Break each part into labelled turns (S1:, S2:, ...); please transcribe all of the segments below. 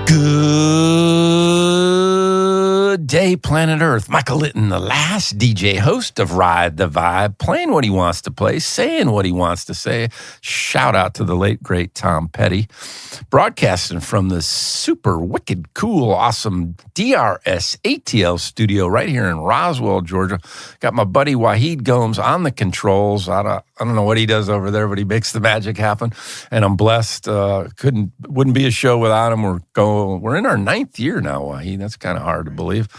S1: Good day, planet Earth. Michael Litten, the last DJ host of Ride the Vibe, playing what he wants to play, saying what he wants to say. Shout out to the late, great Tom Petty, broadcasting from the super wicked, cool, awesome DRS ATL studio right here in Roswell, Georgia. Got my buddy Wahid Gomes on the controls. I don't know what he does over there, but he makes the magic happen. And I'm blessed. Wouldn't be a show without him. We're in our 9th year now, Wahid. That's kind of hard to believe.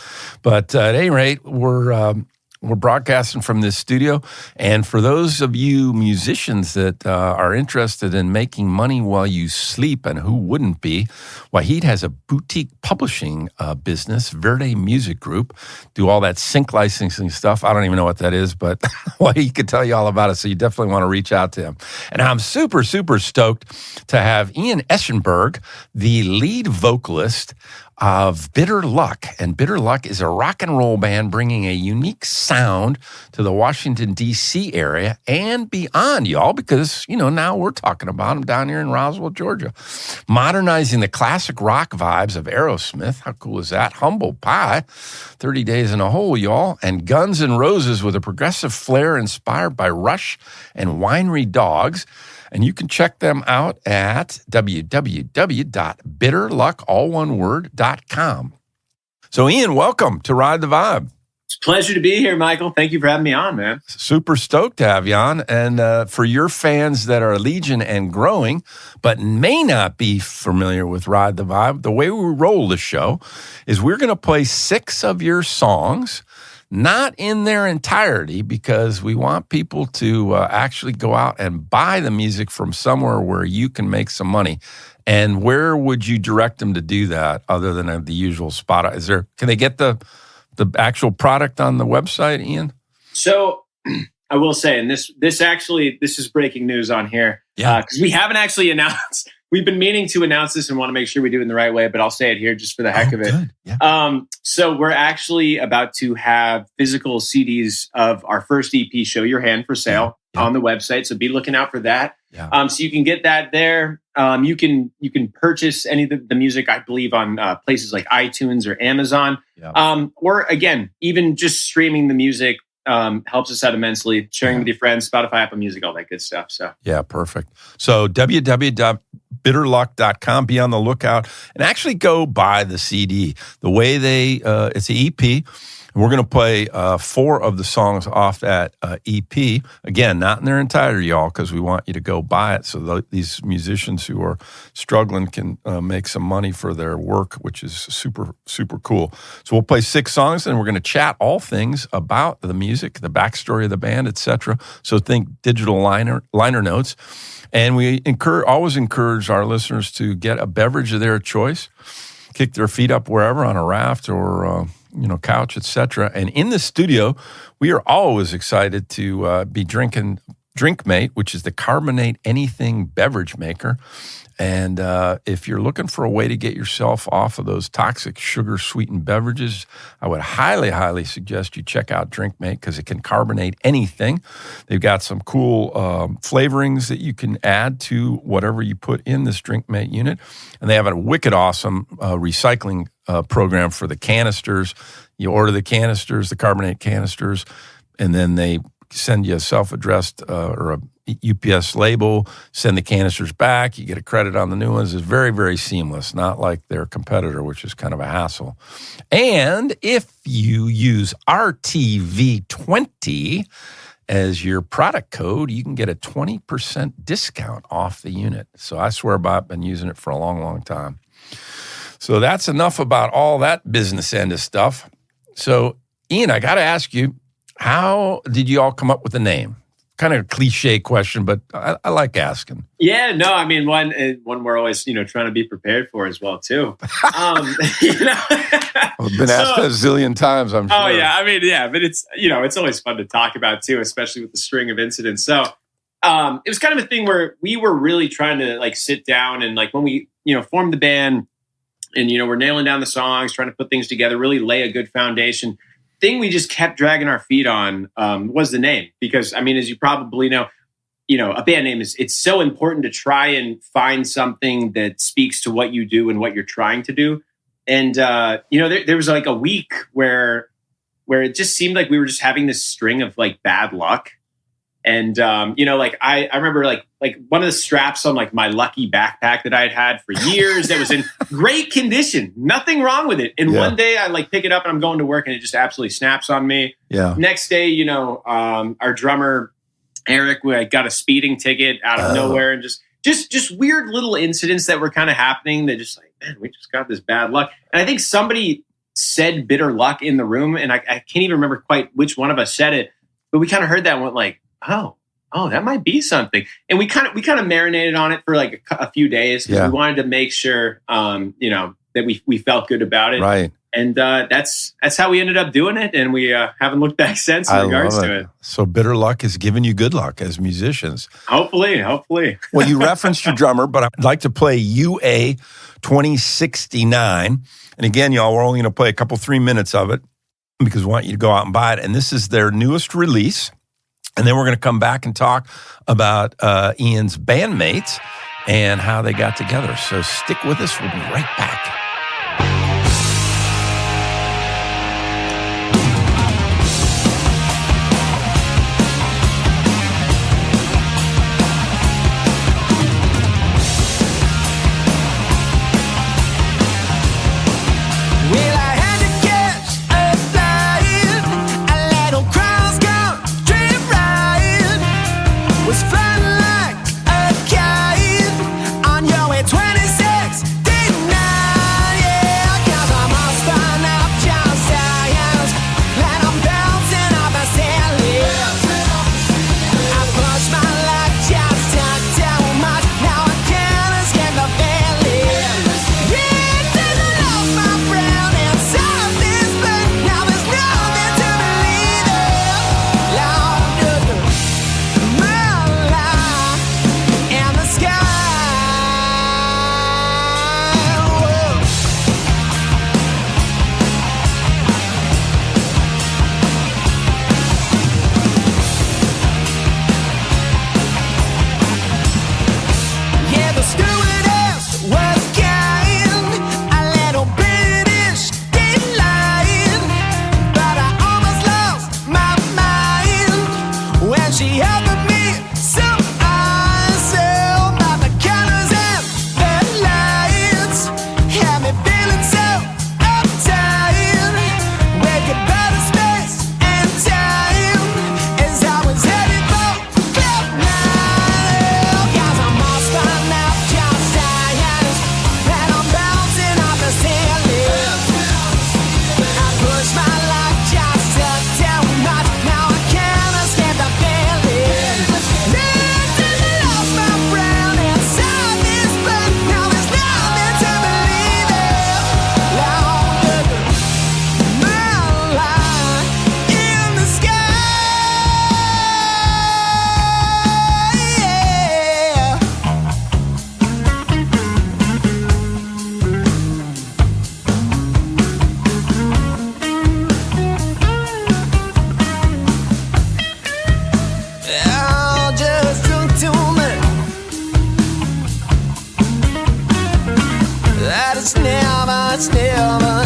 S1: But at any rate, we're broadcasting from this studio. And for those of you musicians that are interested in making money while you sleep, and who wouldn't be, Wahid has a boutique publishing business, Verde Music Group, do all that sync licensing stuff. I don't even know what that is, but Wahid could tell you all about it, so you definitely want to reach out to him. And I'm super, super stoked to have Ian Eschenberg, the lead vocalist of Bitter Luck. And Bitter Luck is a rock and roll band bringing a unique sound to the Washington, D.C. area and beyond, y'all, because, now we're talking about them down here in Roswell, Georgia. Modernizing the classic rock vibes of Aerosmith. How cool is that? Humble Pie, 30 Days in a Hole, y'all. And Guns N' Roses with a progressive flair inspired by Rush and Winery Dogs. And you can check them out at www.bitterluck.com. So, Ian, welcome to Ride the Vibe.
S2: It's a pleasure to be here, Michael. Thank you for having me on, man.
S1: Super stoked to have you on. And for your fans that are legion and growing, but may not be familiar with Ride the Vibe, the way we roll the show is we're going to play 6 of your songs, not in their entirety, because we want people to actually go out and buy the music from somewhere where you can make some money. And where would you direct them to do that other than the usual spot? Can they get the actual product on the website, Ian?
S2: So I will say, and this is breaking news on here.
S1: Yeah.
S2: Because we haven't actually announced. We've been meaning to announce this and want to make sure we do it in the right way, but I'll say it here just for the heck of it.
S1: Good. Yeah.
S2: So we're actually about to have physical CDs of our first EP, Show Your Hand, for sale on the website. So be looking out for that.
S1: Yeah.
S2: So you can get that there. You can purchase any of the music, I believe, on places like iTunes or Amazon.
S1: Yeah.
S2: Or again, even just streaming the music helps us out immensely. Sharing with your friends, Spotify, Apple Music, all that good stuff. So
S1: yeah, perfect. So www.bitterluck.com. Be on the lookout and actually go buy the CD. The way it's an EP. And we're going to play 4 of the songs off that EP. Again, not in their entirety, y'all, because we want you to go buy it so these musicians who are struggling can make some money for their work, which is super, super cool. So we'll play 6 songs, and we're going to chat all things about the music, the backstory of the band, etc. So think digital liner notes. And we always encourage our listeners to get a beverage of their choice, kick their feet up wherever on a raft or couch, etc. And in the studio, we are always excited to be drinking DrinkMate, which is the Carbonate Anything beverage maker. And if you're looking for a way to get yourself off of those toxic sugar-sweetened beverages, I would highly, highly suggest you check out DrinkMate because it can carbonate anything. They've got some cool flavorings that you can add to whatever you put in this DrinkMate unit. And they have a wicked awesome recycling program for the canisters. You order the canisters, the carbonate canisters, and then they send you a self-addressed or a UPS label, send the canisters back, you get a credit on the new ones. It's very, very seamless, not like their competitor, which is kind of a hassle. And if you use RTV20 as your product code, you can get a 20% discount off the unit. So I swear by it, I've been using it for a long, long time. So that's enough about all that business end of stuff. So, Ian, I got to ask you, how did you all come up with the name? Kind of a cliche question, but I like asking.
S2: Yeah, no, I mean, one we're always, trying to be prepared for as well, too.
S1: I've been asked that a zillion times, I'm sure.
S2: Oh, yeah. I mean, yeah, but it's, it's always fun to talk about, too, especially with the string of incidents. So it was kind of a thing where we were really trying to, sit down and, when we, formed the band and, we're nailing down the songs, trying to put things together, really lay a good foundation. Thing we just kept dragging our feet on was the name. Because, I mean, as you probably know, a band name it's so important to try and find something that speaks to what you do and what you're trying to do. And, there was like a week where it just seemed like we were just having this string of like bad luck. And, I remember like one of the straps on like my lucky backpack that I had for years that was in great condition, nothing wrong with it. And one day I like pick it up and I'm going to work and it just absolutely snaps on me.
S1: Yeah.
S2: Next day, our drummer, Eric, we got a speeding ticket out of nowhere, and just weird little incidents that were kind of happening that just like, man, we just got this bad luck. And I think somebody said bitter luck in the room, and I can't even remember quite which one of us said it, but we kind of heard that and went like, oh, that might be something. And we kind of marinated on it for like a few days because we wanted to make sure, that we felt good about it.
S1: Right.
S2: And that's how we ended up doing it, and we haven't looked back since in regards to it.
S1: So bitter luck has given you good luck as musicians.
S2: Hopefully.
S1: Well, you referenced your drummer, but I'd like to play UA 2069. And again, y'all, we're only going to play 3 minutes of it because we want you to go out and buy it. And this is their newest release. And then we're going to come back and talk about Ian's bandmates and how they got together. So stick with us. We'll be right back.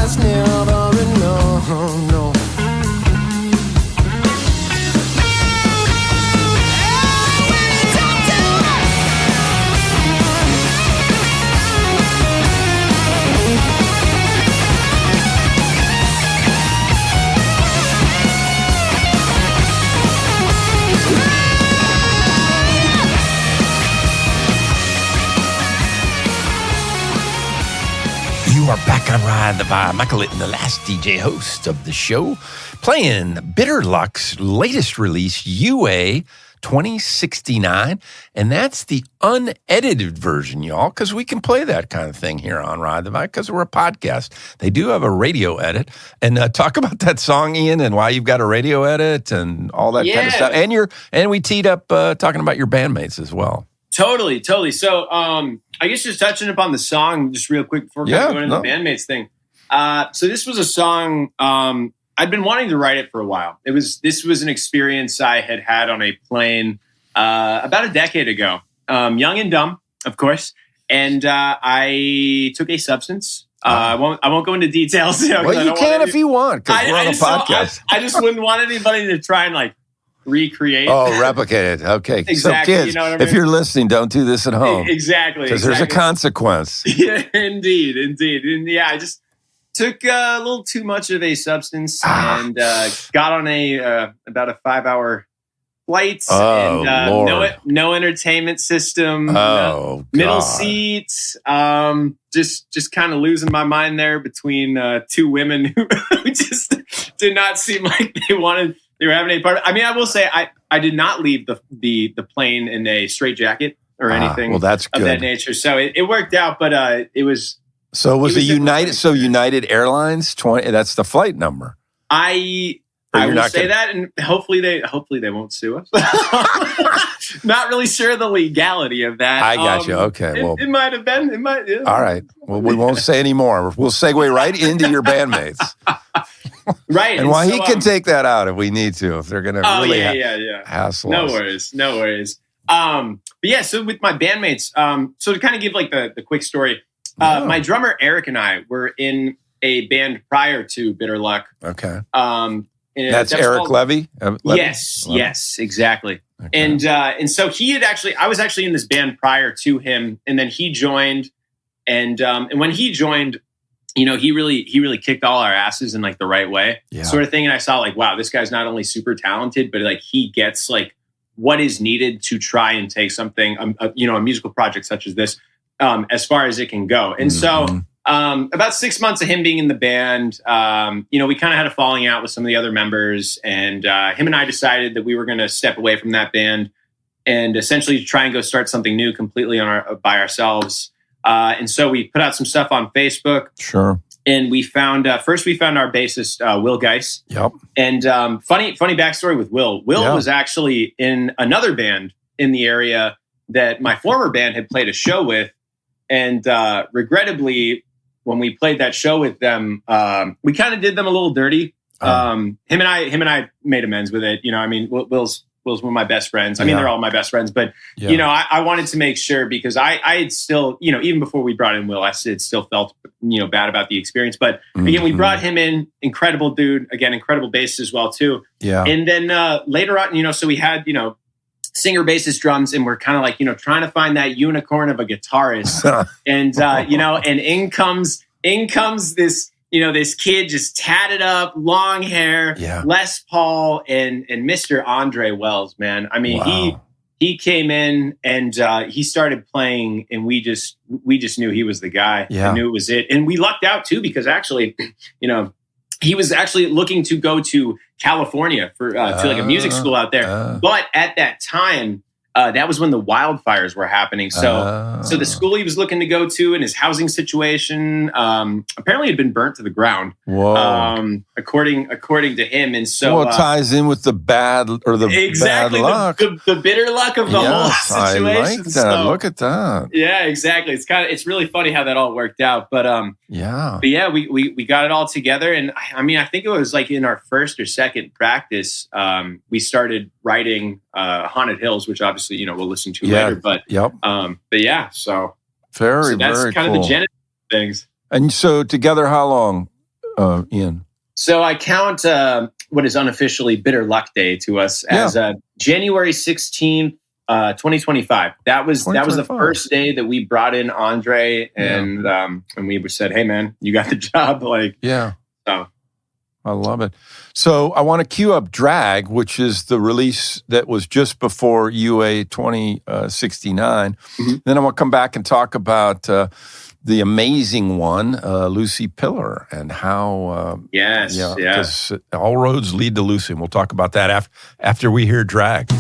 S3: it's never enough, no.
S1: You are back on Ride the Vibe. Michael Litten, the last DJ host of the show, playing Bitter Luck's latest release, UA 2069. And that's the unedited version, y'all, because we can play that kind of thing here on Ride the Vibe because we're a podcast. They do have a radio edit. And talk about that song, Ian, and why you've got a radio edit and all that kind of stuff. And we teed up talking about your bandmates as well.
S2: Totally. So, I guess just touching upon the song just real quick before going into the bandmates thing. So this was a song, I'd been wanting to write it for a while. This was an experience I had on a plane about a decade ago. Young and dumb, of course. And I took a substance. I won't go into details.
S1: Well, you can if you want, because we're on a podcast.
S2: I just wouldn't want anybody to try and like recreate.
S1: Oh, replicate it. Okay.
S2: Exactly.
S1: So kids,
S2: you know what I mean?
S1: if you're listening, don't do this at home.
S2: Exactly.
S1: Because there's a consequence.
S2: Yeah, indeed. And yeah, I just took a little too much of a substance and got on about a 5 hour flight.
S1: Oh,
S2: and
S1: Lord.
S2: no entertainment system.
S1: Oh,
S2: middle
S1: God.
S2: seats. Just kind of losing my mind there between two women who just did not seem like they were having any part of it. I mean, I will say I did not leave the plane in a straitjacket or anything
S1: well, that's good.
S2: of that nature. So it worked out, but it was.
S1: So was it United? So United Airlines 20? That's the flight number.
S2: I will say that, and hopefully they won't sue us. Not really sure the legality of that.
S1: I got you. Okay, well,
S2: it might have been. It might. Yeah.
S1: All right. Well, we won't say any more. We'll segue right into your bandmates.
S2: Right.
S1: And Wahid can take that out if we need to, if they're going to really hassle us.
S2: No worries. But yeah, so with my bandmates, so to kind of give like the quick story, my drummer Eric and I were in a band prior to Bitter Luck.
S1: Okay.
S2: That's
S1: Eric Levy?
S2: Yes, exactly. Okay. And so I was actually in this band prior to him, and then he joined, and when he joined, you know, he really kicked all our asses in like the right way, sort of thing. And I saw like, wow, this guy's not only super talented, but like he gets like what is needed to try and take something, a musical project such as this, as far as it can go. And so. About 6 months of him being in the band, we kind of had a falling out with some of the other members, and him and I decided that we were going to step away from that band and essentially try and go start something new completely by ourselves. And so we put out some stuff on Facebook.
S1: Sure.
S2: And we found our bassist, Will Geis.
S1: Yep. And
S2: funny backstory with Will. Will was actually in another band in the area that my former band had played a show with, and regrettably, when we played that show with them, we kind of did them a little dirty. Him and I made amends with it. You know, I mean, Will's one of my best friends. I mean, they're all my best friends, but you know, I wanted to make sure because I had still, you know, even before we brought in Will, I had still felt, you know, bad about the experience. But again, we brought him in, incredible dude, again, incredible bassist as well too. Yeah. And then later on, you know, so we had, you know, singer, bassist, drums, and we're kind of like, you know, trying to find that unicorn of a guitarist. And, you know, and in comes this, you know, this kid just tatted up, long hair, Les Paul, and Mr. Andre Wells, man. I mean, he came in and he started playing, and we just knew he was the guy. I knew it was it. And we lucked out too, because actually, you know, he was actually looking to go to California for to like a music school out there. But at that time, that was when the wildfires were happening. So the school he was looking to go to and his housing situation apparently had been burnt to the ground. Whoa. According to him. And so
S1: it ties in with the bad or the bad luck.
S2: The bitter luck of the whole situation.
S1: I like that. So, look at that.
S2: Yeah, exactly. It's really funny how that all worked out. But we got it all together. And I mean, I think it was like in our first or second practice, we started writing Haunted Hills, which obviously, you know, we'll listen to later. But yeah, so
S1: that's
S2: very kind
S1: cool.
S2: of the genesis of things.
S1: And so together, how long, Ian?
S2: So I count what is unofficially Bitter Luck Day to us as January 16th, 2025. That was the first day that we brought in Andre, and we said, "Hey, man, you got the job." Like, so.
S1: I love it. So I want to cue up Drag, which is the release that was just before UA 2069. Then I want to come back and talk about the amazing one, Lucy Pillar, and how... because all roads lead to Lucy. And we'll talk about that after we hear Drag.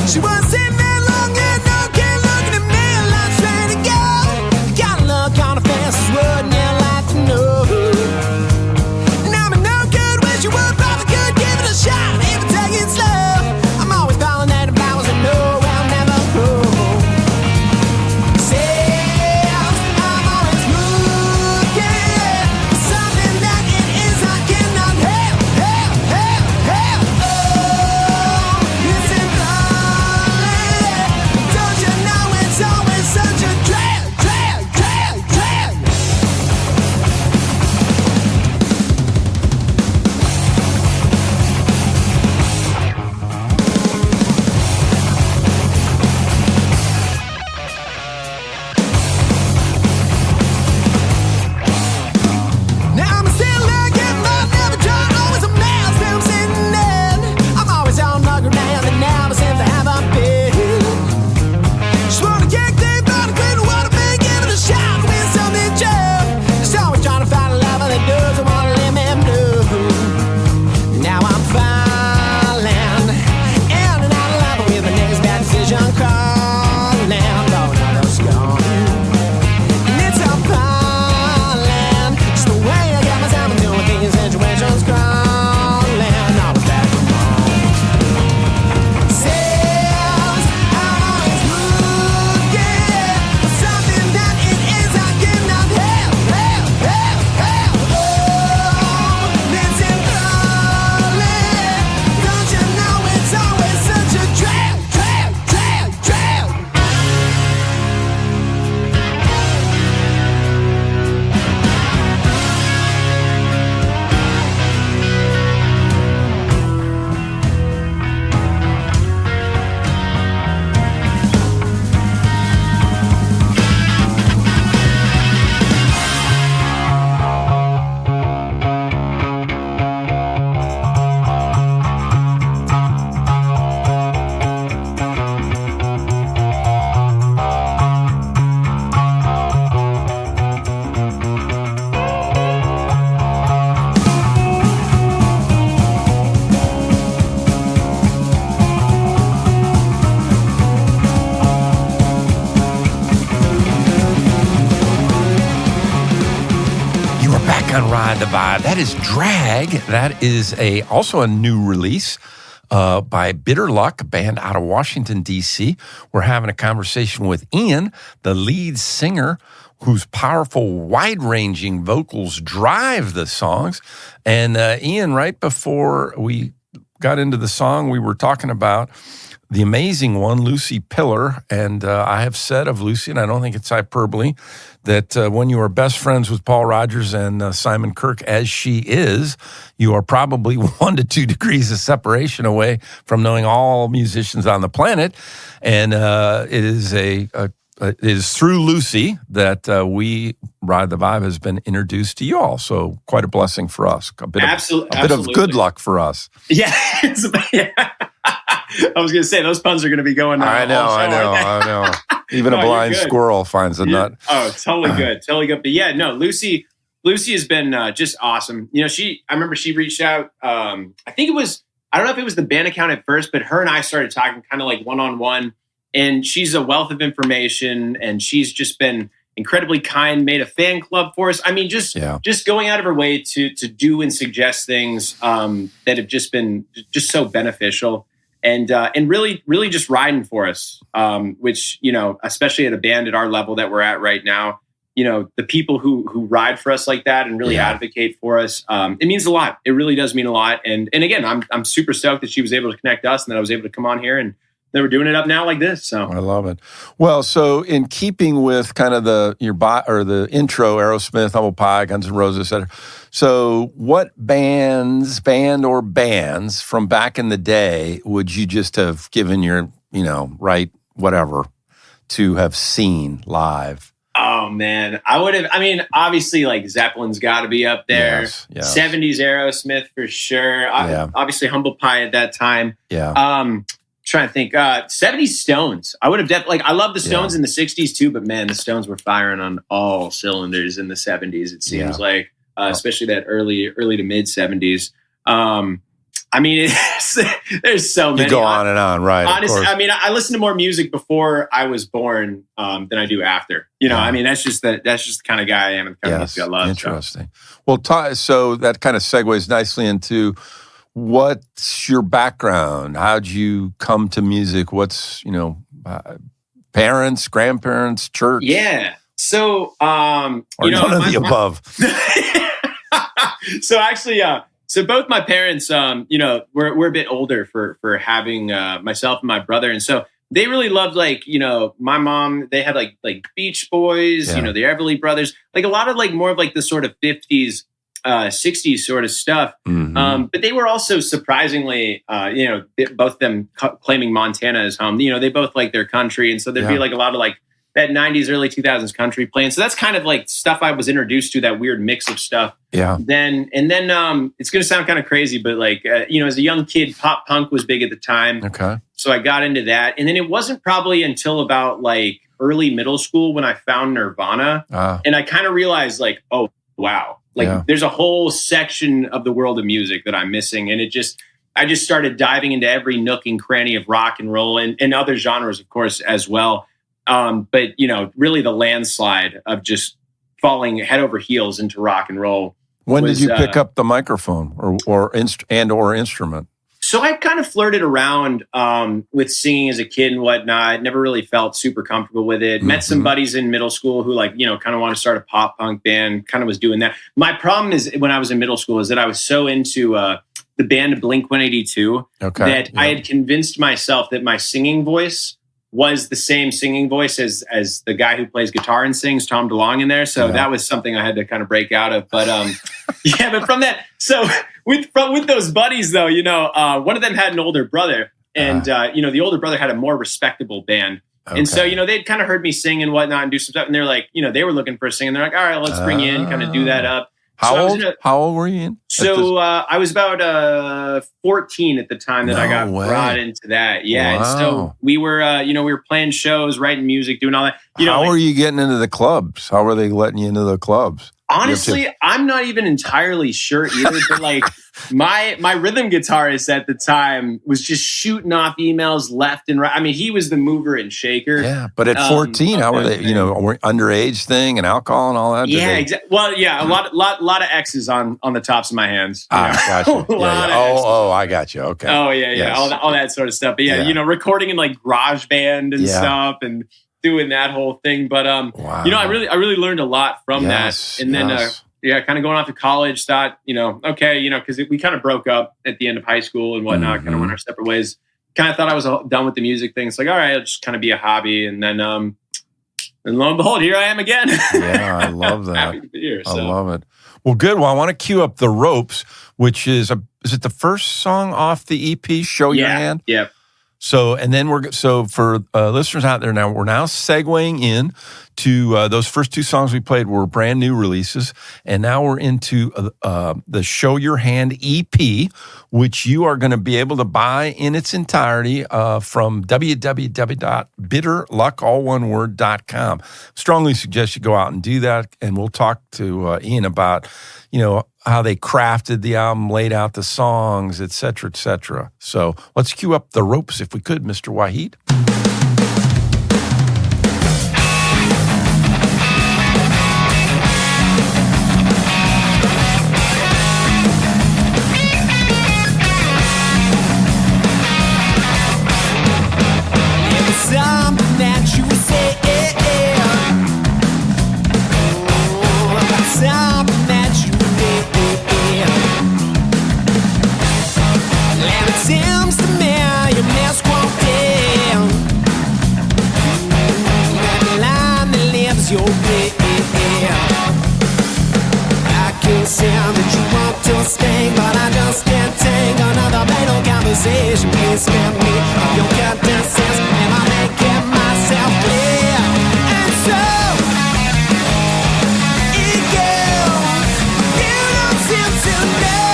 S3: She was
S1: Ride the Vibe. That is Drag. That is also a new release by Bitter Luck, a band out of Washington, D.C. We're having a conversation with Ian, the lead singer, whose powerful, wide-ranging vocals drive the songs. And Ian, right before we got into the song, we were talking about the amazing one, Lucy Pillar. And I have said of Lucy, and I don't think it's hyperbole, that when you are best friends with Paul Rodgers and Simon Kirke, as she is, you are probably 1 to 2 degrees of separation away from knowing all musicians on the planet. And it is through Lucy that we, Ride the Vibe, has been introduced to you all. So quite a blessing for us. A bit of good luck for us.
S2: Yeah. I was going to say, those puns are going to be going on.
S1: I know. Even a blind squirrel finds a nut.
S2: Oh, totally good. But yeah, no, Lucy has been just awesome. You know, I remember she reached out. I don't know if it was the band account at first, but her and I started talking kind of like one-on-one. And she's a wealth of information, and she's just been incredibly kind, made a fan club for us. I mean, just going out of her way to do and suggest things that have just been just so beneficial. And really, really just riding for us, which, you know, especially at a band at our level that we're at right now, you know, the people who ride for us like that and really advocate for us, it means a lot. It really does mean a lot. And again, I'm super stoked that she was able to connect us and that I was able to come on here and that we're doing it up now like this. So
S1: I love it. Well, so in keeping with kind of the intro, Aerosmith, Humble Pie, Guns N' Roses, etc. So what band or bands from back in the day would you just have given your, whatever to have seen live?
S2: Oh man, I would have. I mean, obviously, like Zeppelin's got to be up there.
S1: Yes.
S2: 70s Aerosmith for sure. Obviously, Humble Pie at that time.
S1: Yeah.
S2: Trying to think. 70s Stones. I would have definitely. I love the Stones in the 60s too, but man, the Stones were firing on all cylinders in the 70s. It seems like, especially that early to mid 70s. I mean, there's so many.
S1: You go on and on, right?
S2: Honestly, I mean, I listen to more music before I was born than I do after. You know, I mean, that's just the kind of guy I am and the kind of music I love.
S1: Interesting. So. Well, so that kind of segues nicely into what's your background? How'd you come to music? What's parents, grandparents, church?
S2: Yeah. So,
S1: or none of the above.
S2: So actually, so both my parents, we're a bit older for having myself and my brother. And so they really loved, my mom, they had like Beach Boys, the Everly Brothers, like a lot of more of the sort of 50s, 60s sort of stuff.
S1: Mm-hmm.
S2: But they were also surprisingly, both of them claiming Montana as home. They both like their country. And so there'd be a lot of that 90s, early 2000s country playing. So that's kind of stuff I was introduced to, that weird mix of stuff.
S1: Yeah.
S2: Then it's going to sound kind of crazy, but as a young kid, pop punk was big at the time.
S1: Okay.
S2: So I got into that. And then it wasn't probably until about early middle school when I found Nirvana. And I kind of realized oh, wow. There's a whole section of the world of music that I'm missing. And I just started diving into every nook and cranny of rock and roll and other genres, of course, as well. But really the landslide of just falling head over heels into rock and roll.
S1: When did you pick up the microphone or instrument?
S2: So I kind of flirted around with singing as a kid and whatnot. Never really felt super comfortable with it. Mm-hmm. Met some buddies in middle school who kind of want to start a pop punk band, kind of was doing that. My problem is when I was in middle school is that I was so into the band Blink-182 that I had convinced myself that my singing voice was the same singing voice as the guy who plays guitar and sings, Tom DeLonge, in there. So that was something I had to kind of break out of. But but from that, so with those buddies though, one of them had an older brother, and the older brother had a more respectable band. Okay. And so they'd kind of heard me sing and whatnot and do some stuff, and they're like, they were looking for a singer. And they're like, all right, let's bring you in, kind of do that up.
S1: How old were you in?
S2: So I was about 14 at the time that I got brought into that. Yeah. Wow. And so we were, we were playing shows, writing music, doing all that.
S1: How were you getting into the clubs? How were they letting you into the clubs?
S2: Honestly, I'm not even entirely sure either, but like my rhythm guitarist at the time was just shooting off emails left and right. I mean, he was the mover and shaker.
S1: Yeah, but at 14, how were they, underage thing and alcohol and all that?
S2: Yeah, exactly. Well, yeah, a lot of X's on the tops of my hands.
S1: Gotcha. Oh, I got you. Okay.
S2: Oh, yeah. Yes. All that sort of stuff. But yeah, recording in like GarageBand and stuff and doing that whole thing. But I really learned a lot from that. And then kind of going off to college, thought, okay, because we kind of broke up at the end of high school and whatnot, kind of went our separate ways. Kind of thought I was done with the music thing. It's like, all right, it'll just kind of be a hobby. And then and lo and behold, here I am again.
S1: Yeah, I love that.
S2: Happy to be here.
S1: I love it. Well, good. Well, I want to cue up The Ropes, which is it the first song off the EP, Show Your Hand?
S2: Yeah.
S1: So, and then for listeners out there now, we're now segueing in to those first two songs we played were brand new releases. And now we're into the Show Your Hand EP, which you are going to be able to buy in its entirety from www.bitterluck.com. Strongly suggest you go out and do that. And we'll talk to Ian about, how they crafted the album, laid out the songs, et cetera, et cetera. So let's cue up The Ropes if we could, Mr. Wahid.
S3: Seems to me your mask won't fail. That line that lives your way. I can see that you want to stay, but I just can't take another battle conversation. Please spare me of your goddamn sense. Am I making myself clear? And so, ego, you don't seem to know.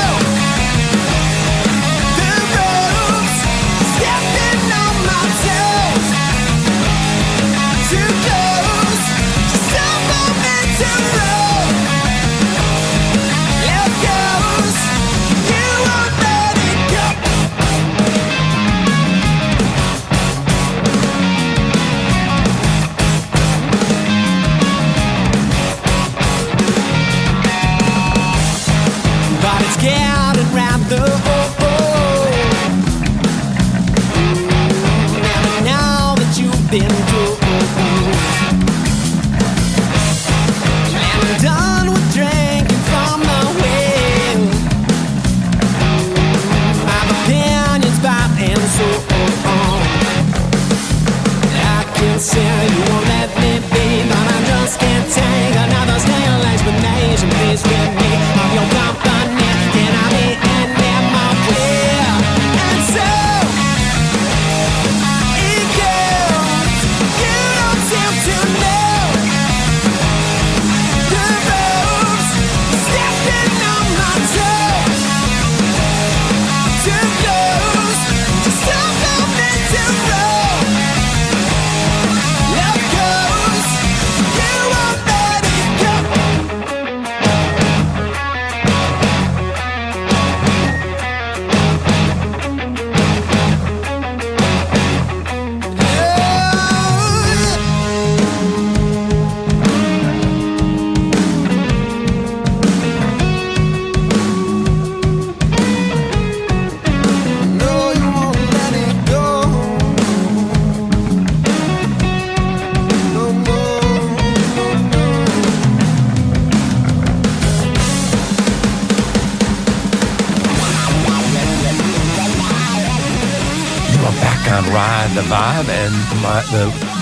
S1: Ride the Vibe, and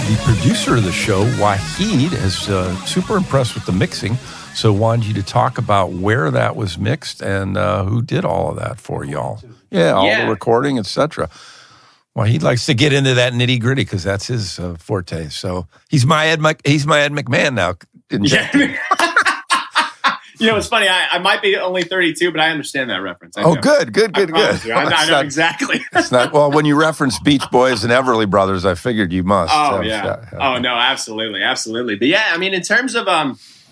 S1: the producer of the show, Wahid, is super impressed with the mixing, so wanted you to talk about where that was mixed and who did all of that for y'all. Yeah, all the recording, etc. Wahid likes to get into that nitty gritty because that's his forte. So he's my Ed McMahon now.
S2: It's funny. I might be only 32, but I understand that reference.
S1: Good.
S2: I know exactly.
S1: It's not, well, when you reference Beach Boys and Everly Brothers, I figured you must.
S2: Oh, yeah. Oh, no, absolutely. But yeah, I mean, in terms of,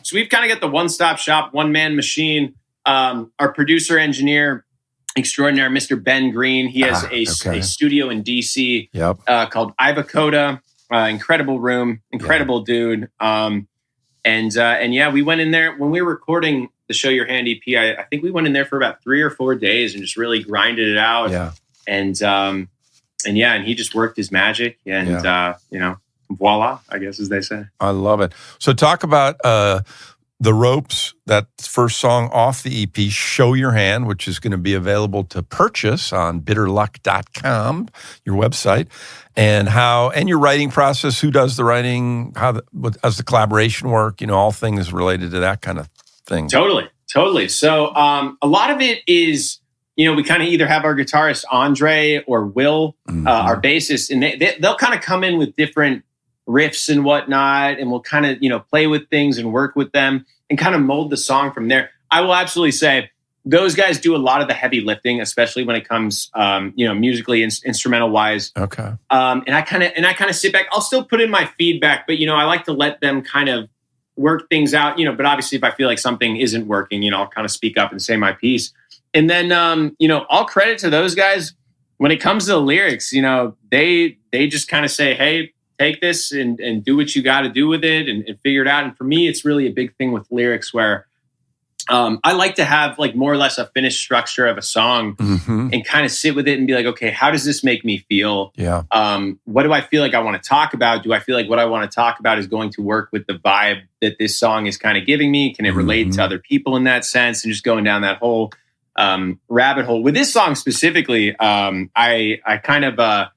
S2: So we've kind of got the one-stop shop, one-man machine. Our producer engineer extraordinaire, Mr. Ben Green. He has a studio in DC called Ivacoda. Incredible room, incredible dude. And yeah, we went in there when we were recording the Show Your Hand EP. I think we went in there for about 3 or 4 days and just really grinded it out.
S1: Yeah.
S2: And he just worked his magic, and voila, I guess, as they say.
S1: I love it. So talk about The Ropes, that first song off the EP, Show Your Hand, which is going to be available to purchase on bitterluck.com, your website, and your writing process. Who does the writing? How does the collaboration work? All things related to that kind of thing.
S2: Totally. So a lot of it is, we kind of either have our guitarist Andre or Will, our bassist, and they'll kind of come in with different riffs and whatnot, and we'll kind of, play with things and work with them and kind of mold the song from there. I will absolutely say those guys do a lot of the heavy lifting, especially when it comes, musically, instrumental wise.
S1: Okay.
S2: And I kind of sit back. I'll still put in my feedback, but I like to let them kind of work things out. But obviously, if I feel like something isn't working, I'll kind of speak up and say my piece. And then, all credit to those guys when it comes to the lyrics. They just kind of say, hey, take this and do what you got to do with it and figure it out. And for me, it's really a big thing with lyrics where I like to have like more or less a finished structure of a song and kind of sit with it and be like, okay, how does this make me feel?
S1: Yeah.
S2: What do I feel like I want to talk about? Do I feel like what I want to talk about is going to work with the vibe that this song is kind of giving me? Can it relate to other people in that sense? And just going down that whole rabbit hole. With this song specifically, I kind of...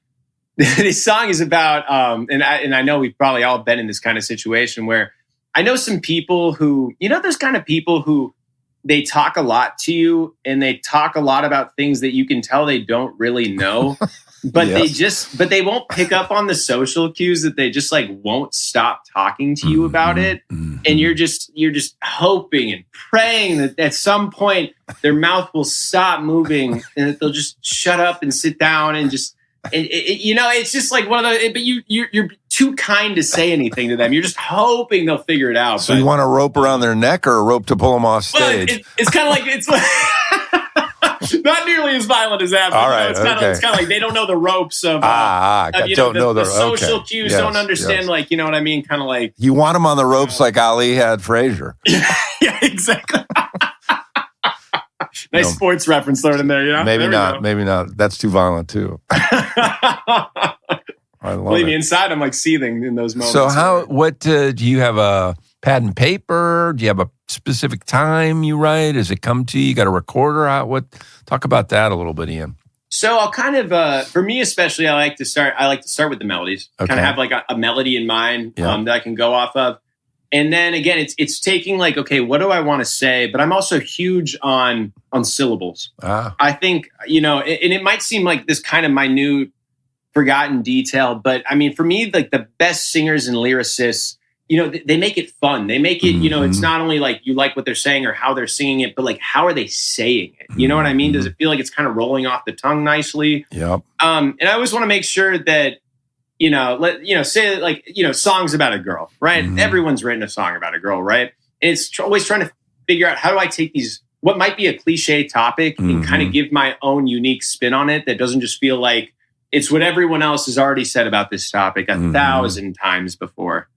S2: this song is about, and I know we've probably all been in this kind of situation where I know some people who, those kind of people who they talk a lot to you and they talk a lot about things that you can tell they don't really know, but but they won't pick up on the social cues that they just like won't stop talking to you about it. And you're just hoping and praying that at some point their mouth will stop moving and that they'll just shut up and sit down and just, it's just like one of those, but you're too kind to say anything to them. You're just hoping they'll figure it out.
S1: So you want a rope around their neck or a rope to pull them off stage?
S2: Well, it's kind of like, it's not nearly as violent as that. But,
S1: all right,
S2: it's kind of like they don't know the ropes of, the social cues, don't understand, like, you know what I mean? Kind of like.
S1: You want them on the ropes like Ali had Frazier.
S2: Yeah, exactly. Nice sports reference thrown in there, yeah.
S1: Maybe not. That's too violent too. I love
S2: Believe me, inside I'm like seething in those moments.
S1: So what do you have, a pad and paper? Do you have a specific time you write? Does it come to you? You got a recorder out? Talk about that a little bit, Ian.
S2: So I'll kind of, for me especially, I like to start with the melodies.
S1: Okay.
S2: Kind of have like a melody in mind that I can go off of. And then again, it's taking like, okay, what do I want to say? But I'm also huge on syllables. I think, and it might seem like this kind of minute, forgotten detail, but I mean, for me, like the best singers and lyricists, they make it fun. They make it, it's not only like you like what they're saying or how they're singing it, but like, how are they saying it? You know what I mean? Does it feel like it's kind of rolling off the tongue nicely?
S1: Yep.
S2: And I always want to make sure that, say like, songs about a girl, right? Everyone's written a song about a girl, right? And it's always trying to figure out, how do I take what might be a cliche topic and kind of give my own unique spin on it that doesn't just feel like it's what everyone else has already said about this topic 1,000 times before.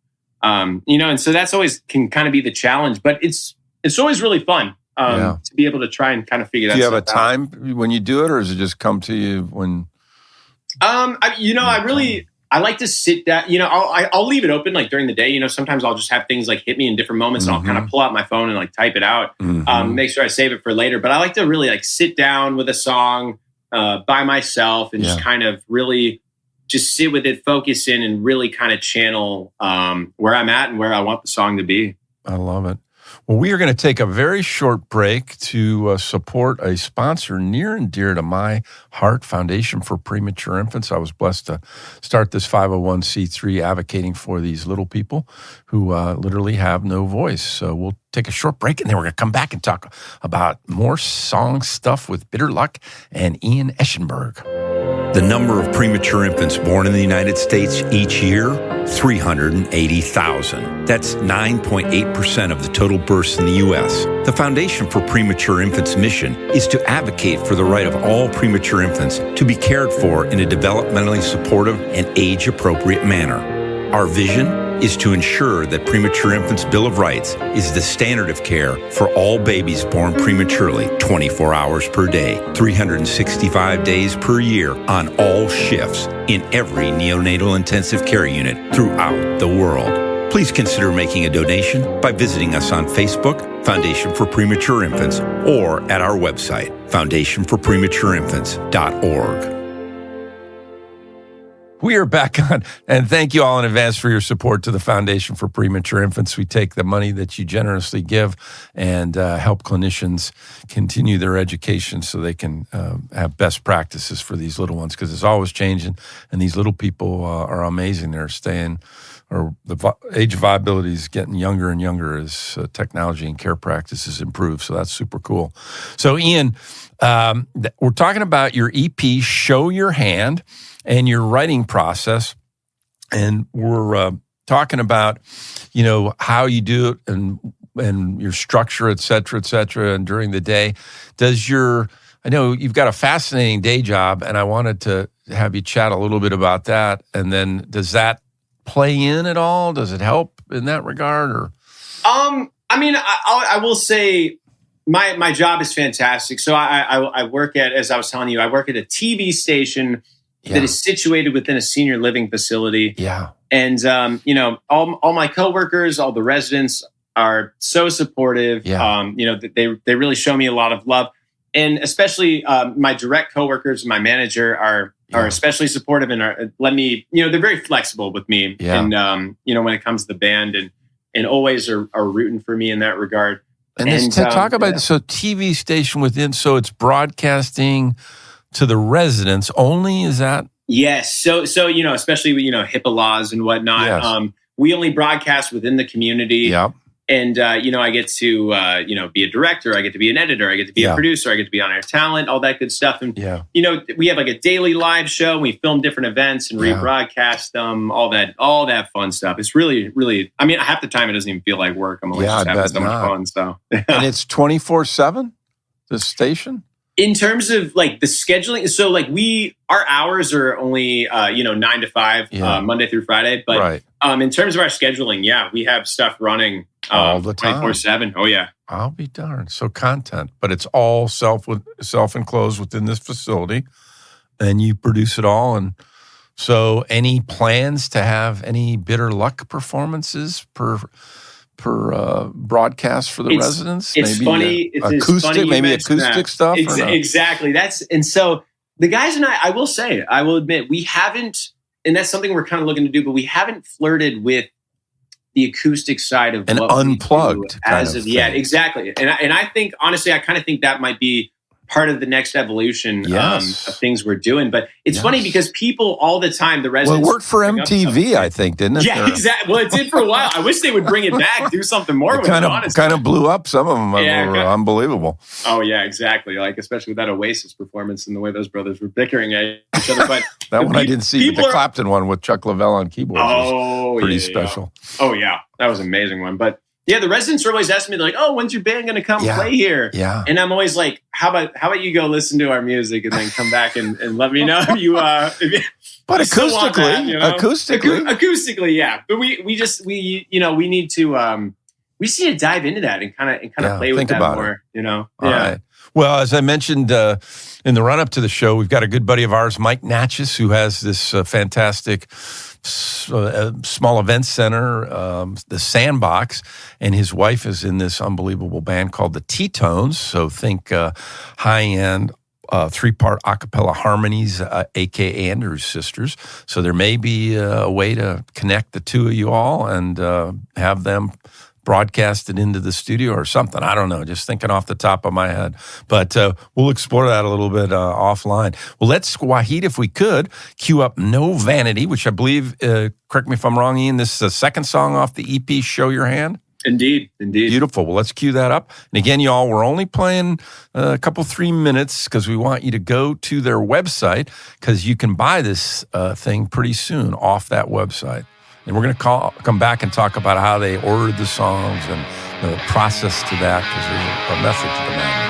S2: And so that's always can kind of be the challenge, but it's always really fun to be able to try and kind of figure that out. Do you have a
S1: time when you do it, or does it just come to you when?
S2: I like to sit down, I'll leave it open like during the day. Sometimes I'll just have things like hit me in different moments and I'll kind of pull out my phone and like type it out, make sure I save it for later. But I like to really like sit down with a song by myself and just kind of really just sit with it, focus in and really kind of channel where I'm at and where I want the song to be.
S1: I love it. Well, we are going to take a very short break to support a sponsor near and dear to my heart, Foundation for Premature Infants. I was blessed to start this 501c3 advocating for these little people who literally have no voice. So we'll take a short break, and then we're going to come back and talk about more song stuff with Bitter Luck and Ian Eschenberg. The number of premature infants born in the United States each year, 380,000. That's 9.8% of the total births in the U.S. The Foundation for Premature Infants' mission is to advocate for the right of all premature infants to be cared for in a developmentally supportive and age-appropriate manner. Our vision is to ensure that Premature Infants' Bill of Rights is the standard of care for all babies born prematurely, 24 hours per day, 365 days per year, on all shifts, in every neonatal intensive care unit throughout the world. Please consider making a donation by visiting us on Facebook, Foundation for Premature Infants, or at our website, foundationforprematureinfants.org. We are back on, and thank you all in advance for your support to the Foundation for Premature Infants. We take the money that you generously give and help clinicians continue their education so they can have best practices for these little ones, because it's always changing, and these little people are amazing. They're staying, or the age of viability is getting younger and younger as technology and care practices improve, so that's super cool. So, Ian, we're talking about your EP, Show Your Hand, and your writing process, and we're talking about, how you do it and your structure, et cetera, and during the day. I know you've got a fascinating day job, and I wanted to have you chat a little bit about that, and then does that play in at all? Does it help in that regard? Or
S2: I will say my job is fantastic. So I work as I was telling you, I work at a TV station that is situated within a senior living facility.
S1: Yeah.
S2: And, all my coworkers, all the residents are so supportive.
S1: Yeah.
S2: They really show me a lot of love. And especially my direct coworkers and my manager are especially supportive and let me, they're very flexible with me.
S1: Yeah.
S2: And, when it comes to the band and always are rooting for me in that regard.
S1: And talk about so TV station within, so it's broadcasting to the residents only, is that?
S2: Yes. So especially with, HIPAA laws and whatnot,
S1: yes.
S2: We only broadcast within the community.
S1: Yep.
S2: And, I get to, be a director, I get to be an editor, I get to be a producer, I get to be on air talent, all that good stuff. And, we have like a daily live show. We film different events and rebroadcast them, all that fun stuff. It's really, really, half the time it doesn't even feel like work. I'm always just having so much fun. So,
S1: and it's 24/7, the station?
S2: In terms of like the scheduling, so like our hours are only 9 to 5 Monday through Friday, but in terms of our scheduling, we have stuff running
S1: all the time,
S2: 24/7. Oh yeah,
S1: I'll be darned. So content, but it's all self-enclosed within this facility, and you produce it all. And so, any plans to have any Bitter Luck performances per broadcast for the residents?
S2: It's
S1: maybe
S2: funny.
S1: Acoustic stuff.
S2: Exactly. And so the guys and I will admit, we haven't, and that's something we're kind of looking to do, but we haven't flirted with the acoustic side of
S1: an
S2: what
S1: unplugged
S2: we do as of yet. Exactly. And I think, honestly, I kind of think that might be part of the next evolution of things we're doing. But it's funny because people all the time, the residents...
S1: Well, it worked for MTV, I think, didn't it?
S2: Yeah, exactly. Well, it did for a while. I wish they would bring it back, do something more with it, honestly.
S1: Kind of blew up. Some of them were unbelievable.
S2: Oh, yeah, exactly. Like, especially with that Oasis performance and the way those brothers were bickering at each other. But
S1: that one I didn't see, but the Clapton one with Chuck Leavell on keyboards was pretty special.
S2: Oh, yeah. That was an amazing one. But yeah, the residents are always asking me, they're like, "Oh, when's your band going to come play here?"
S1: Yeah,
S2: and I'm always like, "How about you go listen to our music and then come back and let me know if you." But
S1: acoustically,
S2: acoustically, yeah. But we need to we just need to dive into that and kind of play with that more. All
S1: right. Well, as I mentioned in the run up to the show, we've got a good buddy of ours, Mike Natchez, who has this fantastic small event center, the Sandbox, and his wife is in this unbelievable band called the T-Tones. So think high-end 3-part a cappella harmonies, a.k.a. Andrews Sisters. So there may be a way to connect the two of you all and have them broadcasted into the studio or something. I don't know, just thinking off the top of my head. But we'll explore that a little bit offline. Well, let's, Wahid, if we could, cue up No Vanity, which I believe, correct me if I'm wrong, Ian, this is the second song off the EP, Show Your Hand?
S2: Indeed.
S1: Beautiful. Well, let's cue that up. And again, y'all, we're only playing a couple, 3 minutes because we want you to go to their website because you can buy this thing pretty soon off that website. And we're going to come back and talk about how they ordered the songs and the process to that because there's a method to the madness.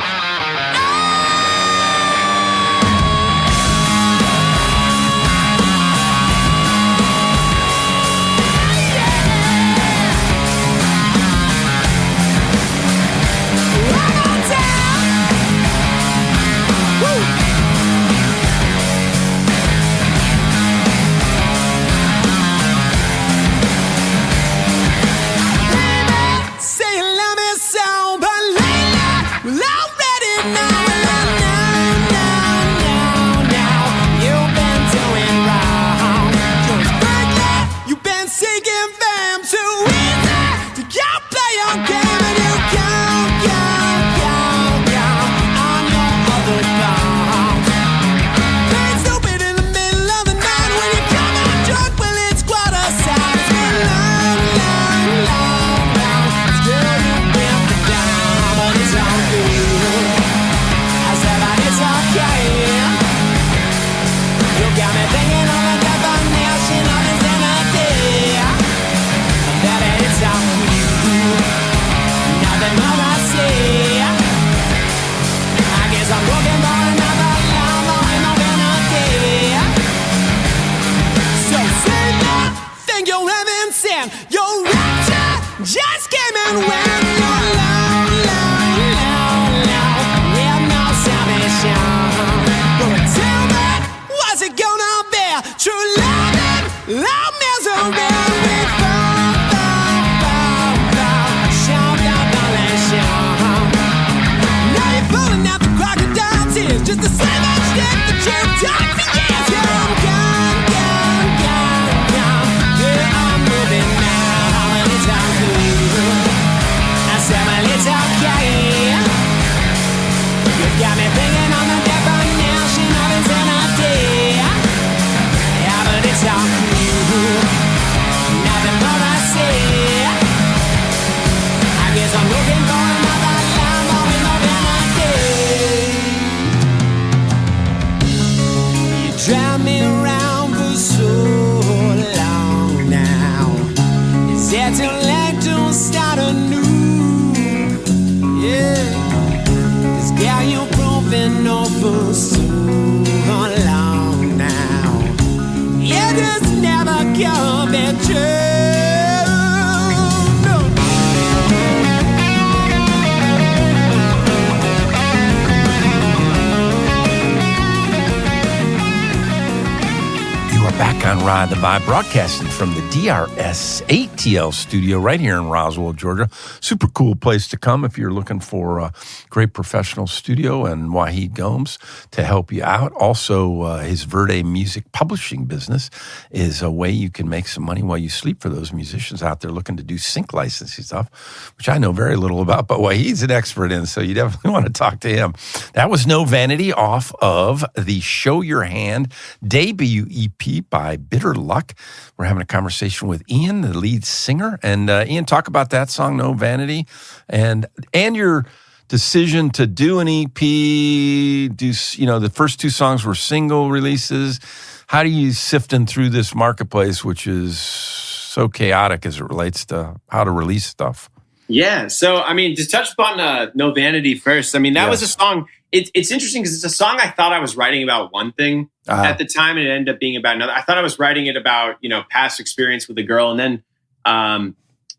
S1: Ride the Vibe, broadcasting from the DRS ATL studio right here in Roswell, Georgia. Super cool place to come if you're looking for a great professional studio, and Wahid Gomes to help you out. Also, his Verde music publishing business is a way you can make some money while you sleep for those musicians out there looking to do sync licensing stuff, which I know very little about, but Wahid's an expert in, so you definitely want to talk to him. That was No Vanity off of the Show Your Hand debut EP by Bitter Luck. We're having a conversation with Ian, the lead singer. And Ian, talk about that song, No Vanity, and your decision to do an EP. The first 2 songs were single releases. How do you sifting through this marketplace, which is so chaotic as it relates to how to release stuff?
S2: Yeah. So, to touch upon No Vanity first, that was a song. It's interesting because it's a song I thought I was writing about one thing at the time, and it ended up being about another. I thought I was writing it about, past experience with a girl. And then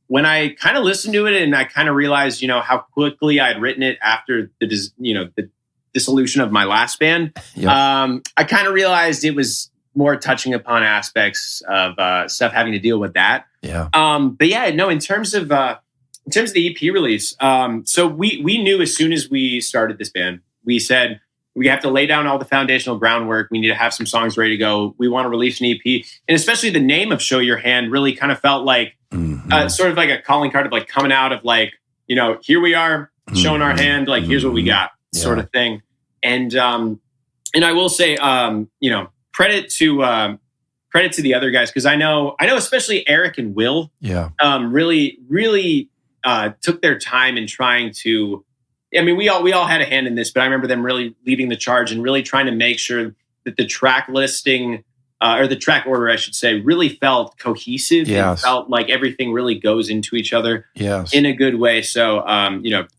S2: when I kind of listened to it and I kind of realized, how quickly I'd written it after the dissolution of my last band, I kind of realized it was more touching upon aspects of stuff having to deal with that.
S1: Yeah.
S2: But yeah, no, in terms of the EP release, so we knew as soon as we started this band, we said we have to lay down all the foundational groundwork. We need to have some songs ready to go. We want to release an EP. And especially the name of Show Your Hand really kind of felt like sort of like a calling card of like coming out of like, here we are showing our hand, like here's what we got sort of thing. And I will say, credit to the other guys, because I know especially Eric and Will really took their time in trying to. I mean, we all had a hand in this, but I remember them really leading the charge and really trying to make sure that the track listing or the track order, I should say, really felt cohesive.
S1: Yes.
S2: And felt like everything really goes into each other
S1: Yes.
S2: in a good way. So,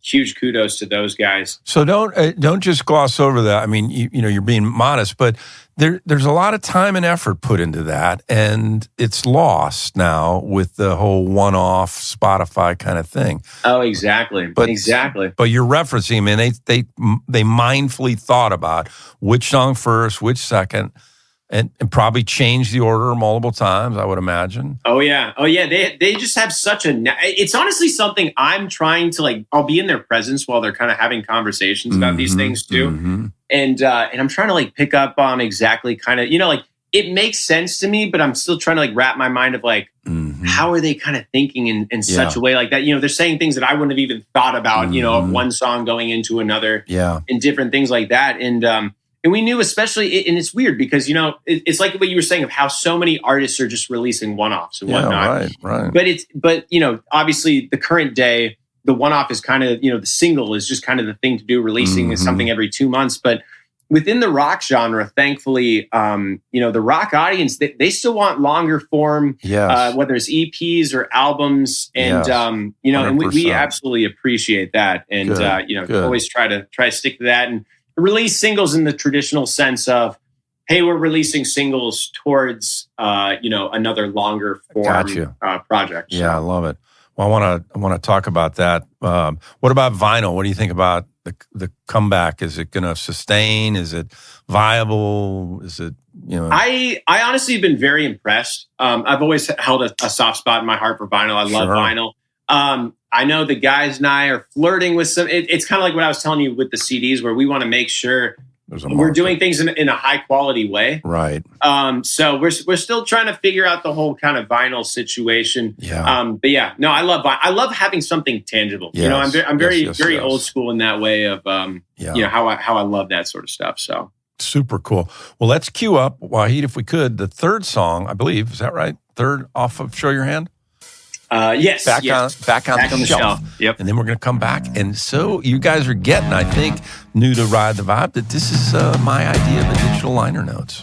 S2: huge kudos to those guys.
S1: So don't just gloss over that. I mean, you're being modest, but there's a lot of time and effort put into that, and it's lost now with the whole one-off Spotify kind of thing.
S2: Oh, exactly. Exactly.
S1: But you're referencing, I mean, they mindfully thought about which song first, which second, and probably changed the order multiple times, I would imagine.
S2: Oh yeah. They just have such it's honestly something I'm trying to I'll be in their presence while they're kind of having conversations about these things too.
S1: Mm-hmm.
S2: And I'm trying to pick up on exactly kind of, it makes sense to me, but I'm still trying to wrap my mind of how are they kind of thinking in such a way like that? They're saying things that I wouldn't have even thought about, of one song going into another and different things like that. And we knew, especially, and it's weird because, it's like what you were saying of how so many artists are just releasing one-offs and whatnot.
S1: Right.
S2: But obviously the current day, the one-off is kind of, the single is just kind of the thing to do, releasing something every 2 months. But within the rock genre, thankfully, the rock audience, they still want longer form, whether it's EPs or albums. And, and we absolutely appreciate that. And, always try to stick to that and release singles in the traditional sense of, hey, we're releasing singles towards, another longer form project.
S1: Yeah, I love it. Well, I want to talk about that. What about vinyl? What do you think about the comeback? Is it going to sustain? Is it viable? Is it,
S2: I honestly have been very impressed. I've always held a soft spot in my heart for vinyl. I love vinyl. I know the guys and I are flirting with some. It's kind of like what I was telling you with the CDs, where we want to make sure we're doing things in a high quality way.
S1: Right.
S2: So we're still trying to figure out the whole kind of vinyl situation.
S1: Yeah.
S2: But yeah, no, I love vinyl. I love having something tangible.
S1: Yes.
S2: I'm very old school in that way of how I love that sort of stuff. So
S1: super cool. Well, let's cue up, Wahid, if we could, the third song, I believe. Is that right? Third off of Show Your Hand?
S2: Yes.
S1: Back on the shelf.
S2: Yep.
S1: And then we're going to come back. And so you guys are getting, I think, new to Ride the Vibe, that this is my idea of the digital liner notes.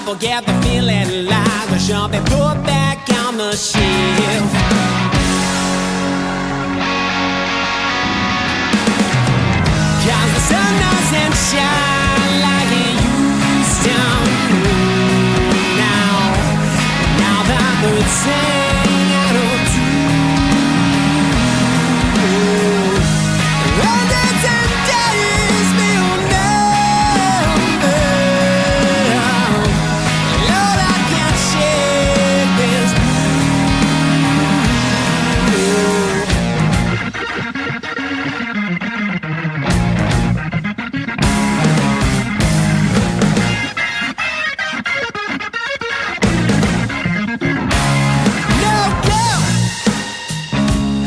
S3: Forget the feeling like I should be put back on the shelf. Cause the sun doesn't shine like it used to. Now that birds sing out of tune. Hundreds and days will number. Lord, I can't shake this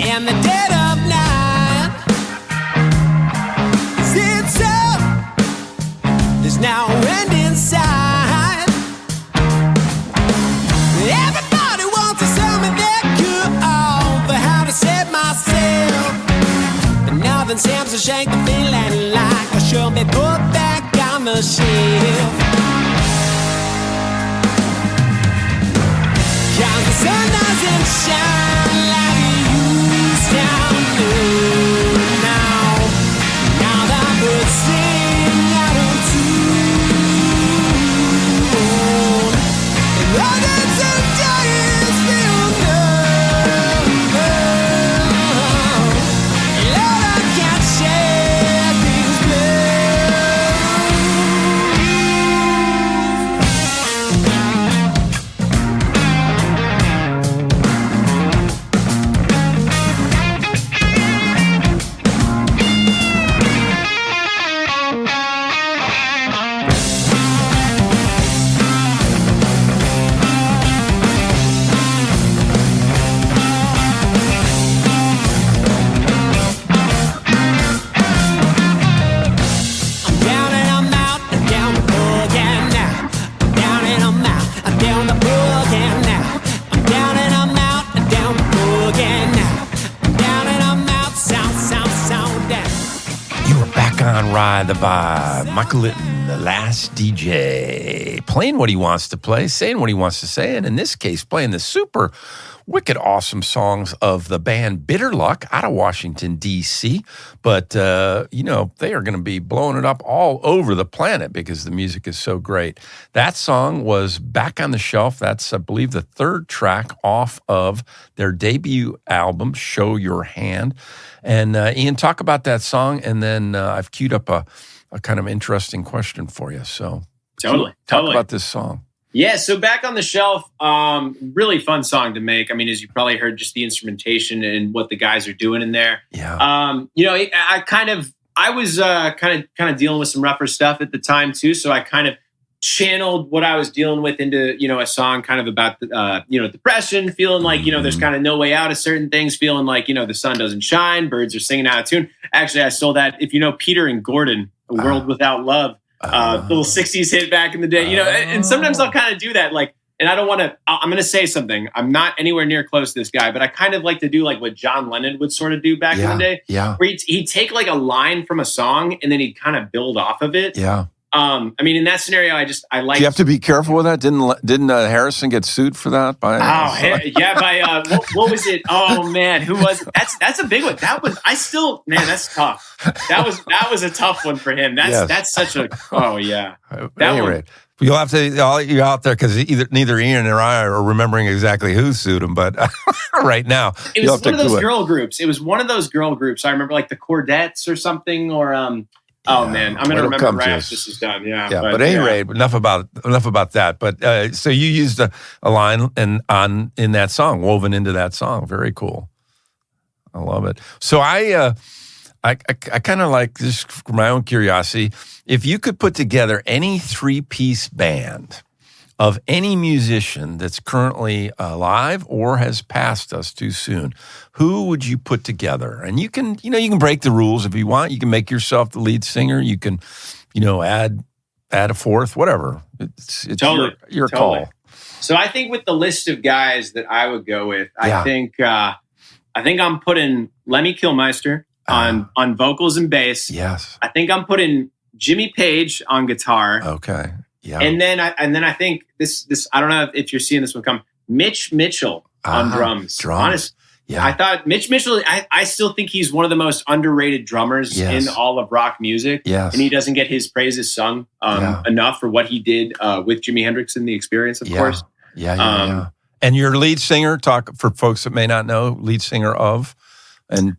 S3: in the dead of night. Is it so? There's no end in sight. Everybody wants to tell me they're good for how to save myself, but nothing seems to shake the feeling like I should be put back on the shelf. Cause the sun doesn't shine like it used to. Now that birds sing out of tune. Hundreds of days will number. Lord, I can't shake these blues.
S1: on Ride the Vibe. Michael Litten, the last DJ, playing what he wants to play, saying what he wants to say, and in this case, playing the super wicked awesome songs of the band Bitter Luck out of Washington, D.C. But, you know, they are going to be blowing it up all over the planet because the music is so great. That song was Back on the Shelf. That's, I believe, the third track off of their debut album, Show Your Hand. And Ian, talk about that song, and then I've queued up a kind of interesting question for you. So
S2: Totally.
S1: talk about this song.
S2: Yeah, so Back on the Shelf, really fun song to make. I mean, as you probably heard, just the instrumentation and what the guys are doing in there.
S1: Yeah.
S2: You know, I was kind of dealing with some rougher stuff at the time too, so I kind of channeled what I was dealing with into, you know, a song kind of about you know, depression, feeling like, you know, there's kind of no way out of certain things, feeling like, you know, the sun doesn't shine, birds are singing out of tune. Actually, I stole that. If you know Peter and Gordon, A World Without Love. Little 60s hit back in the day, you know, and sometimes I'll kind of do that. Like, and I don't want to, I'm going to say something. I'm not anywhere near close to this guy, but I kind of like to do like what John Lennon would sort of do back in the day.
S1: Yeah.
S2: Where he'd take like a line from a song and then he'd kind of build off of it.
S1: Yeah.
S2: I mean, in that scenario, I like.
S1: Do you have to be careful with that? Didn't Harrison get sued for that? By
S2: what was it? Oh man, who was it? That's a big one. That's tough. That was a tough one for him. That's such a
S1: Anyway, you'll have to all you out there because neither Ian or I are remembering exactly who sued him, but right now
S2: it was one of those girl groups. It was one of those girl groups. I remember like the Cordettes or something, or oh man, I'm gonna remember right after this is done. Yeah.
S1: But at any rate, enough about that. But so you used a line in that song, woven into that song. Very cool. I love it. So I kind of like, just for my own curiosity, if you could put together any three-piece band of any musician that's currently alive or has passed us too soon, who would you put together? And you can break the rules if you want. You can make yourself the lead singer. You can, add a fourth, whatever. It's
S2: totally
S1: your call.
S2: So I think with the list of guys that I would go with, I think I'm putting Lemmy Kilmister on vocals and bass.
S1: Yes.
S2: I think I'm putting Jimmy Page on guitar.
S1: Okay. Yeah.
S2: And then I think this I don't know if you're seeing this one come. Mitch Mitchell on drums. Honest,
S1: yeah.
S2: I thought Mitch Mitchell. I still think he's one of the most underrated drummers in all of rock music.
S1: Yes.
S2: And he doesn't get his praises sung enough for what he did with Jimi Hendrix and the Experience, of course.
S1: Yeah. And your lead singer, talk for folks that may not know, lead singer of, and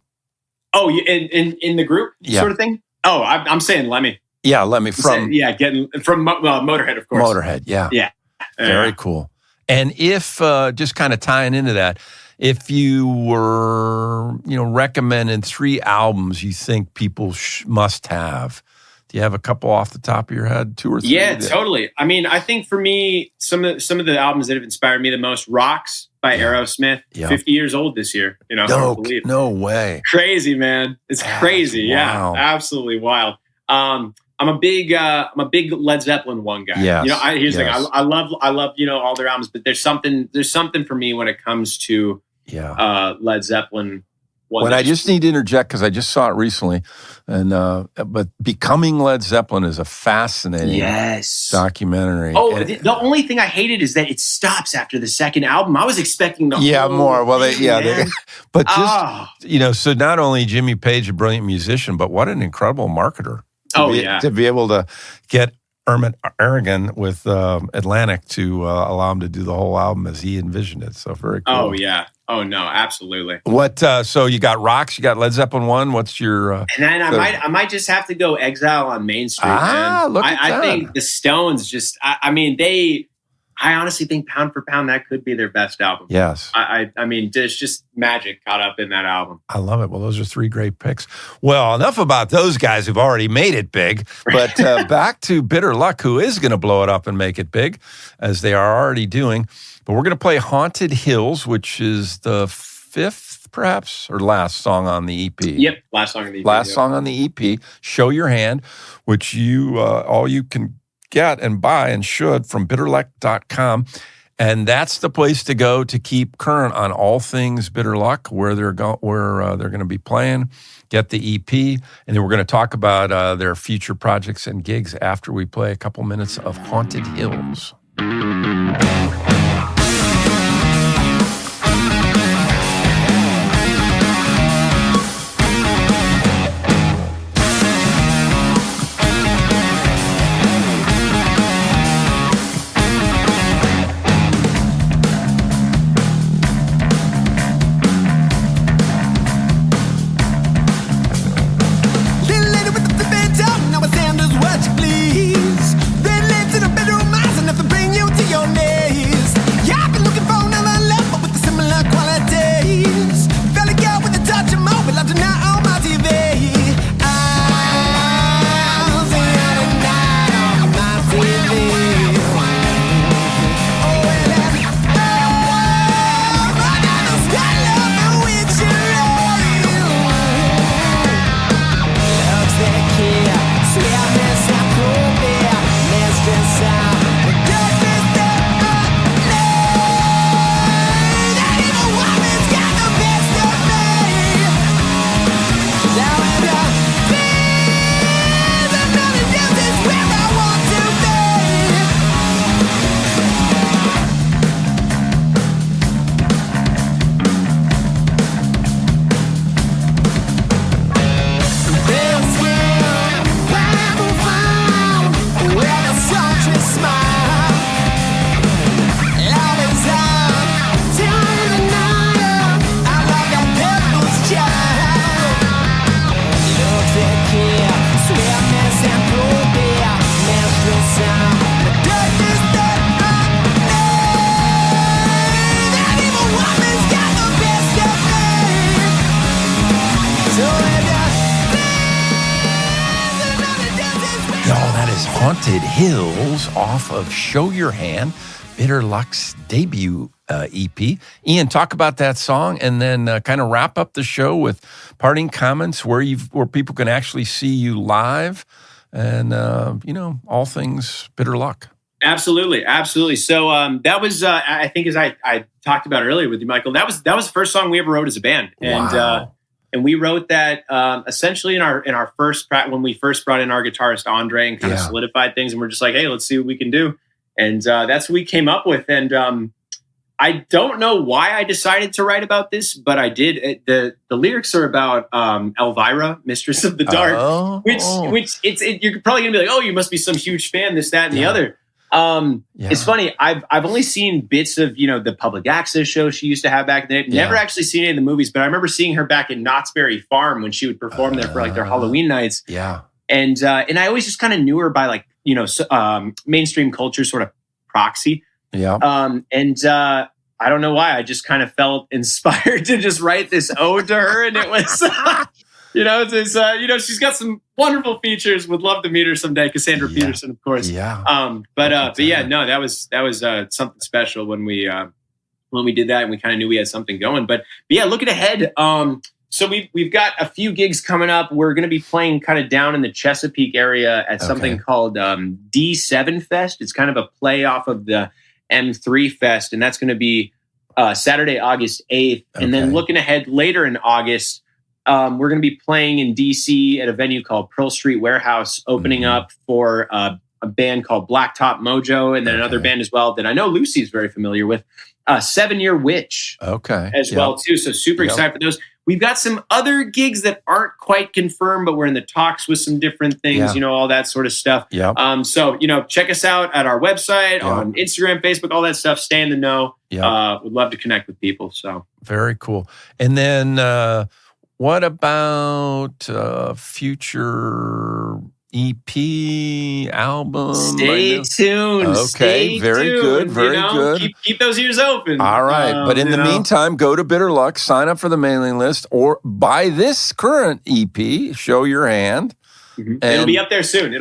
S2: in the group sort of thing. Oh, I'm saying Lemmy.
S1: Yeah, Lemmy from
S2: getting from Motorhead, of course.
S1: Motorhead, yeah. Very cool. And if just kind of tying into that, if you were recommending 3 albums you think people must have, do you have a couple off the top of your head, 2 or 3?
S2: Yeah, totally. I mean, I think for me, some of the albums that have inspired me the most, Rocks by Aerosmith, 50 years old this year.
S1: No way.
S2: Crazy, man. It's crazy.
S1: Wow.
S2: Yeah, absolutely wild. I'm a big Led Zeppelin one guy.
S1: Yes.
S2: Here's the thing. I love all their albums, but there's something for me when it comes to Led Zeppelin.
S1: I just need to interject because I just saw it recently, and but Becoming Led Zeppelin is a fascinating documentary.
S2: Oh, the only thing I hated is that it stops after the second album. I was expecting the whole
S1: more. Well,
S2: thing,
S1: but just so not only Jimmy Page, a brilliant musician, but what an incredible marketer. To be able to get Ermit Aragon with Atlantic to allow him to do the whole album as he envisioned it. So very cool.
S2: Oh, yeah. Oh, no, absolutely.
S1: What? So you got Rocks, you got Led Zeppelin 1. What's your...
S2: and then I might just have to go Exile on Main Street, man.
S1: Look at that.
S2: I think the Stones just... I honestly think pound for pound, that could be their best album.
S1: Yes.
S2: I mean, there's just magic caught up in that album.
S1: I love it. Well, those are 3 great picks. Well, enough about those guys who've already made it big, but back to Bitter Luck, who is going to blow it up and make it big, as they are already doing. But we're going to play Haunted Hills, which is the 5th, perhaps, or last song on the EP.
S2: Yep, last song on the EP.
S1: Song on the EP, Show Your Hand, which all you can get and buy and should from bitterluck.com. And that's the place to go to keep current on all things Bitter Luck, where they're going to be playing, get the EP, and then we're going to talk about their future projects and gigs after we play a couple minutes of Haunted Hills. Haunted Hills off of Show Your Hand, Bitter Luck's debut EP. Ian, talk about that song and then kind of wrap up the show with parting comments where people can actually see you live and, all things Bitter Luck.
S2: Absolutely. So that was, I think as I talked about earlier with you, Michael, that was the first song we ever wrote as a band.
S1: Wow.
S2: And we wrote that essentially in our first when we first brought in our guitarist Andre and kind of solidified things, and we're just like, hey, let's see what we can do, and that's what we came up with. And I don't know why I decided to write about this, but I did. The lyrics are about Elvira, Mistress of the Dark, which you're probably gonna be like, oh, you must be some huge fan, this, that, and the other. It's funny. I've only seen bits of, the public access show she used to have back in the day. Never actually seen any of the movies, but I remember seeing her back in Knott's Berry Farm when she would perform there for like their Halloween nights.
S1: Yeah.
S2: And I always just kind of knew her by like, mainstream culture sort of proxy.
S1: Yeah.
S2: I don't know why. I just kind of felt inspired to just write this ode to her. And it was, she's got some wonderful features. Would love to meet her someday. Cassandra Peterson, of course.
S1: Yeah.
S2: That was something special when we did that, and we kind of knew we had something going. But yeah, looking ahead. So we've got a few gigs coming up. We're going to be playing kind of down in the Chesapeake area at something called D7 Fest. It's kind of a play off of the M3 Fest, and that's going to be Saturday, August 8th. And then looking ahead later in August, we're going to be playing in DC at a venue called Pearl Street Warehouse, opening up for a band called Blacktop Mojo, and then another band as well that I know Lucy's very familiar with, 7 Year Witch as well too. So super excited for those. We've got some other gigs that aren't quite confirmed, but we're in the talks with some different things, all that sort of stuff. So, check us out at our website, on Instagram, Facebook, all that stuff. Stay in the know. Would love to connect with people. So
S1: very cool. And then what about future EP album?
S2: Stay tuned.
S1: Okay,
S2: Stay
S1: very
S2: tuned.
S1: Good, very good.
S2: Keep those ears open.
S1: All right, but in the meantime, go to Bitter Luck, sign up for the mailing list, or buy this current EP, Show Your Hand.
S2: And it'll be up there soon.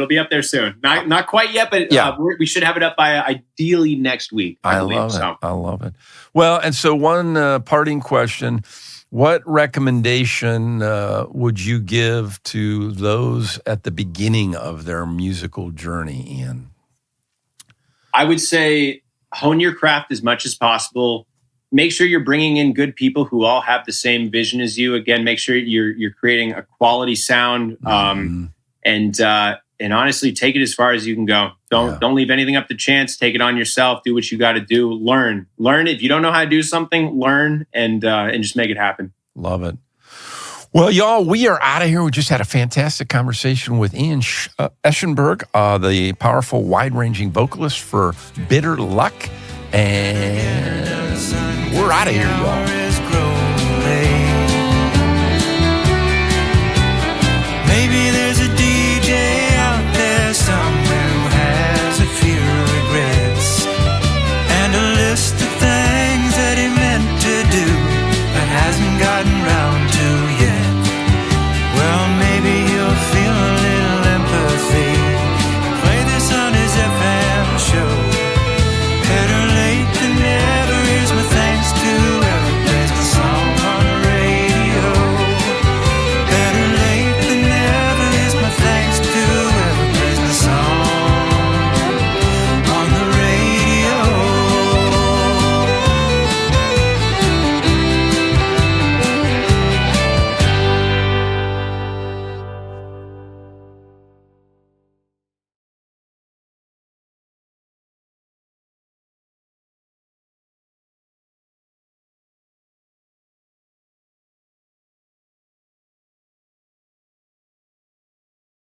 S2: Not quite yet, but we should have it up by ideally next week. I
S1: love it. Well, and so one parting question. What recommendation would you give to those at the beginning of their musical journey, Ian?
S2: I would say hone your craft as much as possible. make sure you're bringing in good people who all have the same vision as you. Again, make sure you're creating a quality sound, and honestly, take it as far as you can go. Don't leave anything up to chance. Take it on yourself. Do what you got to do. Learn. If you don't know how to do something, learn and just make it happen.
S1: Love it. Well, y'all, we are out of here. We just had a fantastic conversation with Ian Eschenberg, the powerful, wide-ranging vocalist for Bitter Luck. And we're out of here, y'all.
S3: Maybe